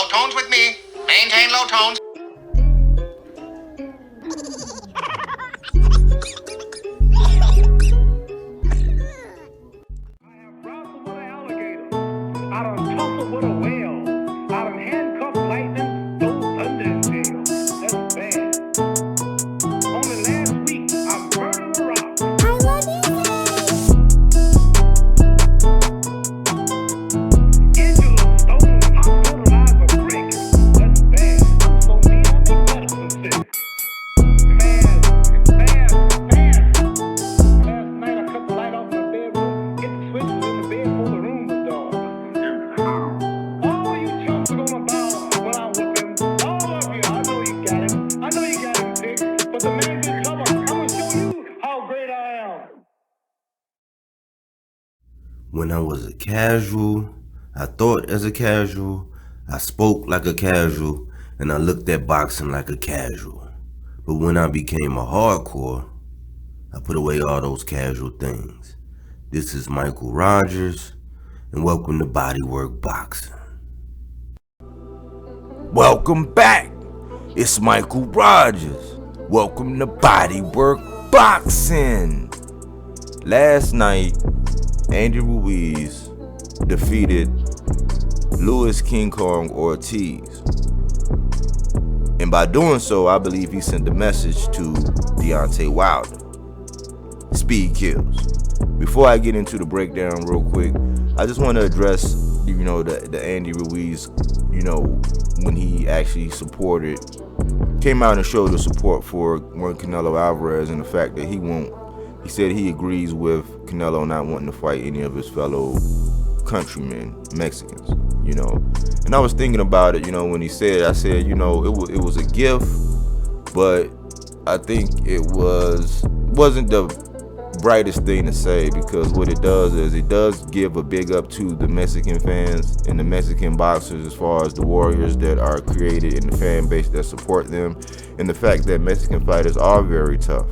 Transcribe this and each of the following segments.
Low tones with me. Maintain low tones. I done tumbled with a whale. I done handcuffed lightning, throw thunder in jail. That's bad. Only last week, I murdered a rock. I love you. Angela Stone hospitalized a brick. That's bad. I'm so mean, I make medicine sick. Fast. Last night, I cut the light off in the bedroom, hit the switches in the bed before the room was dark. All you chumps are gonna bow when I whip him. All of you, I know you got him. I know you got him picked, but the man's in trouble. I'm gonna show you how great I am. When I was a casual, I thought as a casual, I spoke like a casual, and I looked at boxing like a casual. But when I became a hardcore, I put away all those casual things. This is Michael Rogers, and welcome to BodyWorkBoxing. Welcome back. It's Michael Rogers. Welcome to BodyWorkBoxing. Last night, Andy Ruiz defeated Luis King Kong Ortiz. And by doing so, I believe he sent a message to Deontay Wilder. Speed kills. Before I get into the breakdown real quick, I just want to address, the Andy Ruiz, when he actually came out and showed the support for one Canelo Alvarez, and the fact that he said he agrees with Canelo not wanting to fight any of his fellow countrymen, Mexicans, And I was thinking about it, when he said, I said, it was a gift, but I think it wasn't the brightest thing to say, because what it does is it does give a big up to the Mexican fans and the Mexican boxers, as far as the warriors that are created in the fan base that support them, and the fact that Mexican fighters are very tough.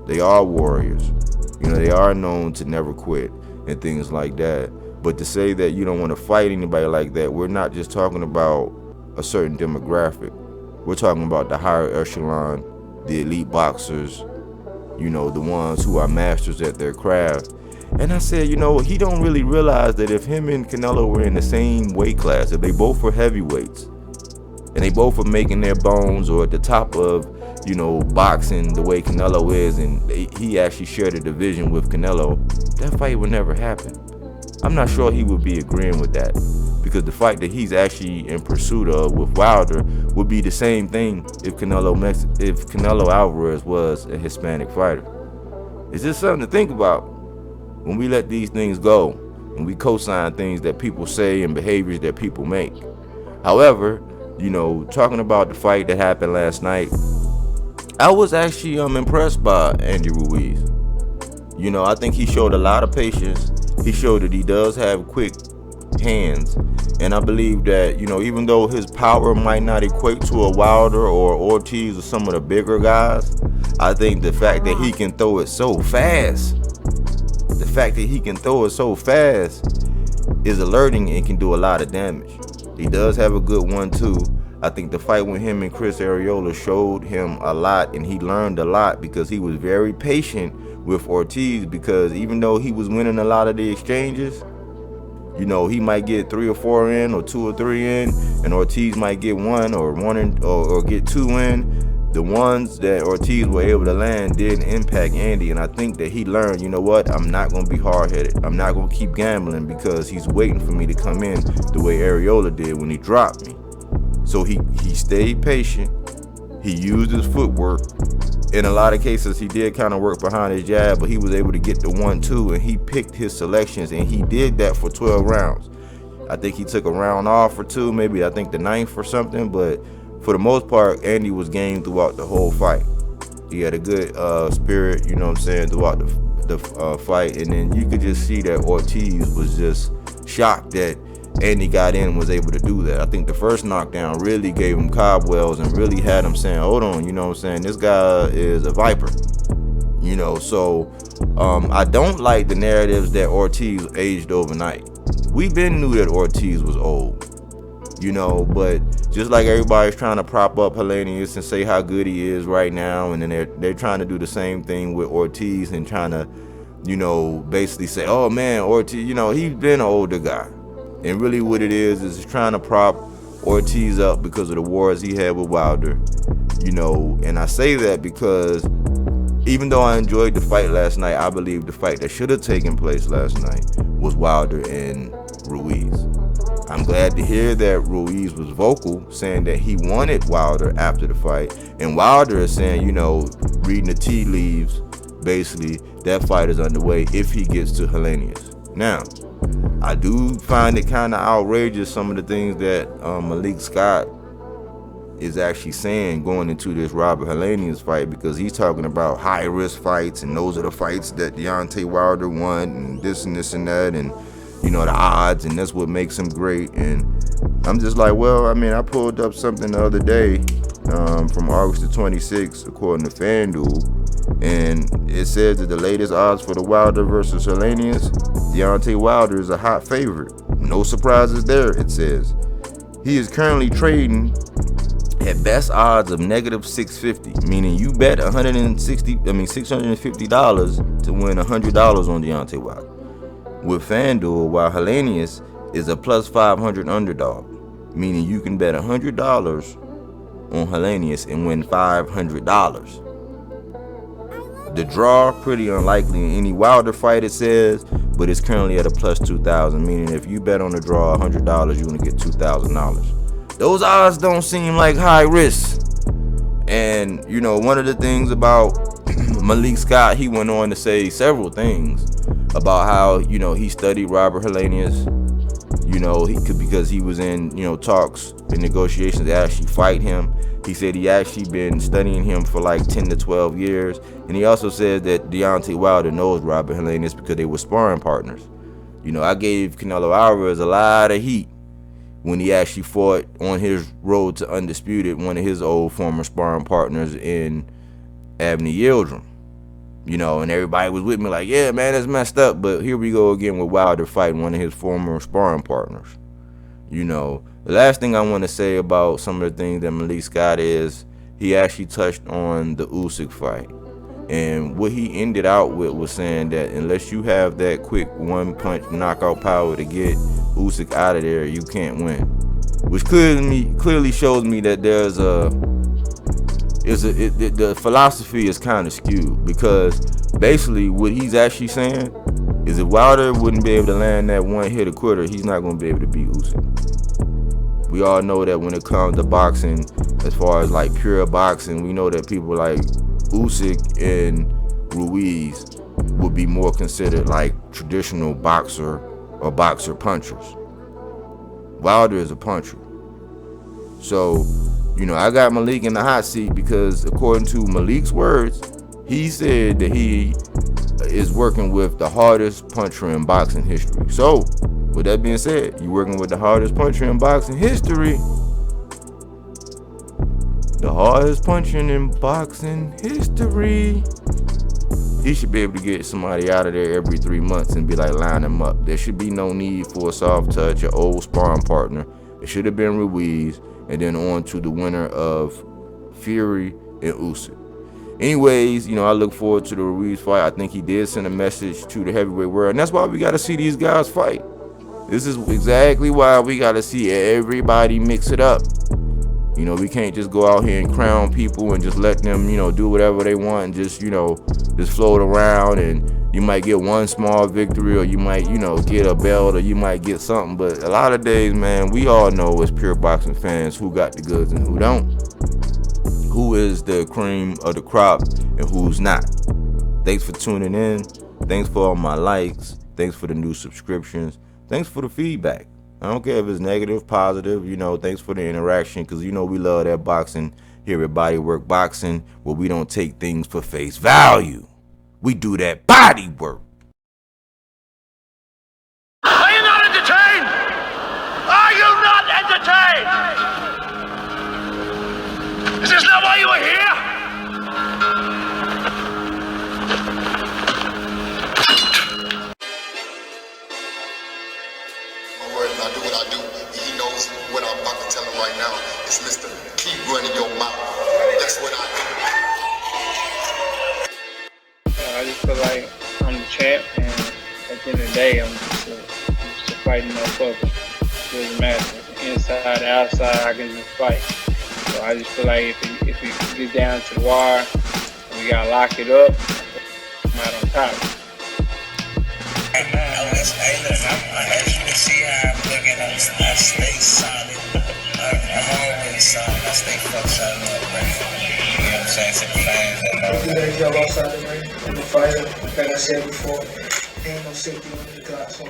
They are warriors. They are known to never quit and things like that. But to say that you don't want to fight anybody like that, we're not just talking about a certain demographic. We're talking about the higher echelon, the elite boxers, the ones who are masters at their craft. And I said, he don't really realize that if him and Canelo were in the same weight class, if they both were heavyweights, and they both are making their bones or at the top of, boxing the way Canelo is, and he actually shared a division with Canelo, that fight would never happen. I'm not sure he would be agreeing with that, because the fight that he's actually in pursuit of with Wilder would be the same thing if Canelo Alvarez was a Hispanic fighter. It's just something to think about when we let these things go and we co-sign things that people say and behaviors that people make. However, talking about the fight that happened last night, I was actually impressed by Andy Ruiz. I think he showed a lot of patience. He showed that he does have quick hands, and I believe that even though his power might not equate to a Wilder or Ortiz or some of the bigger guys, I think the fact that he can throw it so fast, is alerting and can do a lot of damage. He does have a good 1-2. I think the fight with him and Chris Arreola showed him a lot, and he learned a lot, because he was very patient with Ortiz, because even though he was winning a lot of the exchanges, he might get 3 or 4 in, or 2 or 3 in, and Ortiz might get 1 or get 2 in. The ones that Ortiz were able to land did impact Andy, and I think that he learned, I'm not going to be hard-headed. I'm not going to keep gambling, because he's waiting for me to come in the way Arreola did when he dropped me. So he stayed patient. He used his footwork. In a lot of cases, he did kind of work behind his jab, but he was able to get the 1-2, and he picked his selections, and he did that for 12 rounds. I think he took a round off or 2, maybe I think the 9th or something, but for the most part, Andy was game throughout the whole fight. He had a good spirit, throughout the fight, and then you could just see that Ortiz was just shocked that Andy got in and was able to do that. I think the first knockdown really gave him cobwebs and really had him saying, hold on, this guy is a viper. So I don't like the narratives that Ortiz aged overnight. We been knew that Ortiz was old. you know. But just like everybody's trying to prop up Helenius and say how good he is right now, and then they're trying to do the same thing with Ortiz and trying to, you know, basically say, oh man, Ortiz, you know, he's been an older guy. And really what it is trying to prop Ortiz up because of the wars he had with Wilder, you know. And I say that because even though I enjoyed the fight last night, I believe the fight that should have taken place last night was Wilder and Ruiz. I'm glad to hear that Ruiz was vocal, saying that he wanted Wilder after the fight. And Wilder is saying, you know, reading the tea leaves, basically, that fight is underway if he gets to Helenius. Now, I do find it kind of outrageous, some of the things that Malik Scott is actually saying going into this Wilder-Helenius fight, because he's talking about high-risk fights, and those are the fights that Deontay Wilder won, and this and this and that, and, you know, the odds, and that's what makes him great. And I'm just like, well, I mean, I pulled up something the other day from August the 26th, according to FanDuel, and it says that the latest odds for the Wilder versus Helenius, Deontay Wilder is a hot favorite. No surprises there, it says. He is currently trading at best odds of -650, meaning you bet $650 to win $100 on Deontay Wilder. With FanDuel, while Helenius is a +500 underdog, meaning you can bet $100 on Helenius and win $500. The draw, pretty unlikely in any Wilder fight, it says, but it's currently at a +2,000, meaning if you bet on the draw $100, you're gonna get $2,000. Those odds don't seem like high risk. And, you know, one of the things about Malik Scott, he went on to say several things about how, you know, he studied WilderHelenius, you know, because he was in, you know, talks and negotiations to actually fight him. He said he actually been studying him for like 10 to 12 years. And he also said that Deontay Wilder knows WilderHelenius because they were sparring partners. You know, I gave Canelo Alvarez a lot of heat when he actually fought on his road to Undisputed, one of his old former sparring partners in Abney Yildirim. You know, and everybody was with me like, yeah, man, that's messed up. But here we go again with Wilder fighting one of his former sparring partners. You know, the last thing I want to say about some of the things that Malik Scott is, he actually touched on the Usyk fight. And what he ended out with was saying that unless you have that quick one-punch knockout power to get Usyk out of there, you can't win. Which clearly shows me that there's the philosophy is kind of skewed, because basically what he's actually saying is if Wilder wouldn't be able to land that one hit a quitter, he's not going to be able to beat Usyk. We all know that when it comes to boxing, as far as like pure boxing, we know that people like Usyk and Ruiz would be more considered like traditional boxer or boxer punchers. Wilder is a puncher. So, you know, I got Malik in the hot seat because according to Malik's words, he said that he is working with the hardest puncher in boxing history. So, with that being said, you're working with the hardest puncher in boxing history. The hardest punching in boxing history. He should be able to get somebody out of there every 3 months and be like, line him up. There should be no need for a soft touch, an old sparring partner. It should have been Ruiz, and then on to the winner of Fury and Usyk. Anyways, you know, I look forward to the Ruiz fight. I think he did send a message to the heavyweight world, and that's why we got to see these guys fight. This is exactly why we got to see everybody mix it up. You know, we can't just go out here and crown people and just let them, you know, do whatever they want and just, you know, just float around, and you might get one small victory, or you might, you know, get a belt, or you might get something. But a lot of days, man, we all know as pure boxing fans who got the goods and who don't. Who is the cream of the crop and who's not. Thanks for tuning in. Thanks for all my likes. Thanks for the new subscriptions. Thanks for the feedback. I don't care if it's negative, positive, you know, thanks for the interaction, because you know we love that boxing here at BodyWorkBoxing, where we don't take things for face value. We do that body work. Are you not entertained? Are you not entertained? Is this not why you were here? I do what I do. He knows what I'm about tell them right now is Mr. Keep running your mouth. That's what I do. I just feel like I'm the champ, and at the end of the day, I'm just a fighting motherfucker. It doesn't matter. Inside, outside, I can just fight. So I just feel like if it gets down to the wire, we gotta lock it up, I'm out on top. Hey, as you can see how I'm looking, I stay solid. I'm always solid. I stay fucked solid up, man. You know what I'm saying? To the fans that know. I do that job outside the ring. I'm a fighter, like I said before. Ain't no safety on the clock, so